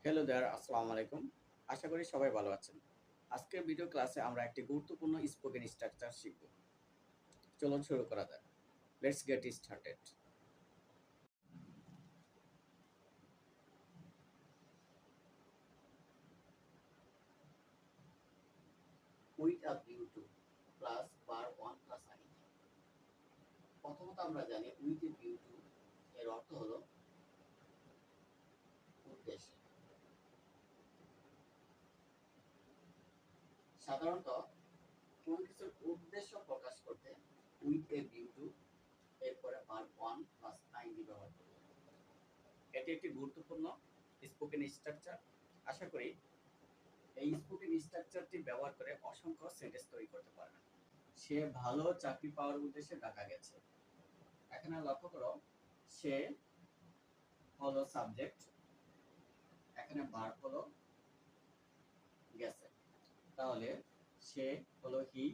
Hello দেয়ার, আসসালামু আলাইকুম। আশা করি সবাই ভালো আছেন। আজকের ভিডিও ক্লাসে আমরা একটি গুরুত্বপূর্ণ স্পোকেন স্ট্রাকচার শিখব। চলুন শুরু করা যাক। Let's get started. With a view two plus bar one plus আইনি। প্রথমত আমরা জানি উইথ এ ভিউ টু এর অর্থ হলো উদ্দেশ্য। সাধারণত কোন কিছুর উদ্দেশ্য প্রকাশ করতে উইথ এ ভিউ টু এরপরে বার ওয়ান প্লাস আইনি ব্যবহার করব। এটি একটি গুরুত্বপূর্ণ স্পোকেন স্ট্রাকচার। আশা করি এই স্পোকেন স্ট্রাকচারটি ব্যবহার করে অসংখ্য সেন্টেন্স তৈরি করতে পারবেন। সে ভালো চাকরি পাওয়ার উদ্দেশ্যে ঢাকা গেছে। এখানে লক্ষ্য করো, সে হলো সাবজেক্ট, এখানে ভার্ব হলো গেছে। তাহলে সে হলো হি,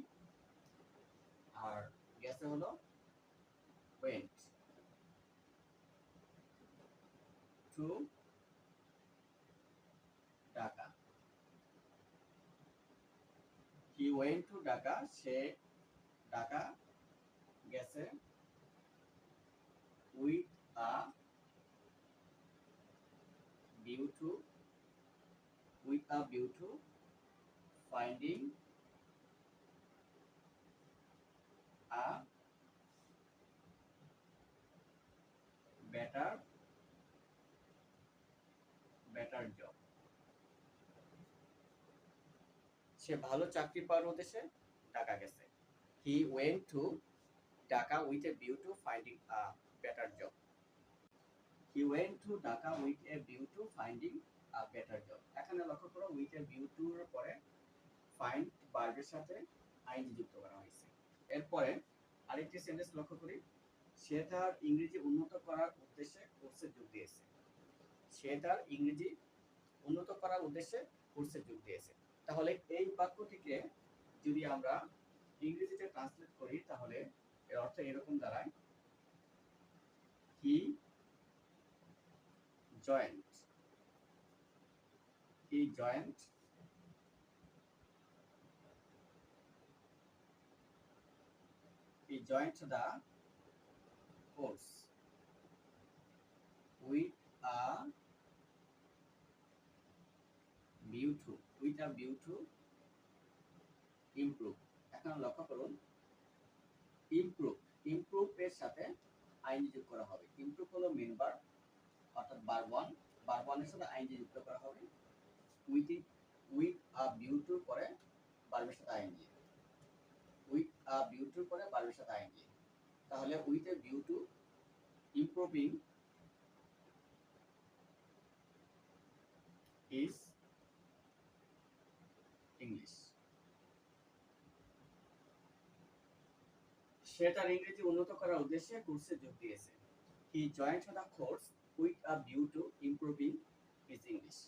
আর গেছে হলো went to Dhaka. He went to Dhaka, সে ঢাকা গেছে with a view to finding a better job. সে ভালো চাকরি পাওয়ার উদ্দেশ্যে ঢাকা গেছে। He went to Dhaka with a view to finding a better job. He went to Dhaka with a view to finding a better job. এখানে লক্ষ্য করো, with a view to এর পরে find ভার্বের সাথে আইএনজি যুক্ত করা হয়েছে। এরপরে আরেকটি সেন্টেন্স লক্ষ্য করি, সে তার ইংরেজি উন্নত করার উদ্দেশ্যে কোর্সে যোগ দিয়েছে। সে তার ইংরেজি উন্নত করার উদ্দেশ্যে কোর্সে যোগ দিয়েছে। তাহলে এই বাক্যটিকে যদি আমরা ইংরেজিতে ট্রান্সলেট করি তাহলে এর অর্থ এরকম দাঁড়ায়, হি joined he joined the course with a view to improve. এখন লক্ষ্য করুন, ইমপ্রুভ এর সাথে আইএনজি যুক্ত করা হবে। ইমপ্রুভ হলো মেইন ভার্ব, অর্থাৎ ভার্ব ওয়ান এর সাথে আইএনজি যুক্ত করা হবে। উইথ আ ভিউ টু পরে ভার্বের সাথে ING, with a view to পরে ভার্বের সাথে আইএনজি। তাহলে with a view to improving his English. সে তার ইংরেজি উন্নত করার উদ্দেশ্যে কোর্সে যোগ দিয়েছে। He joined the course with a view to improving his English.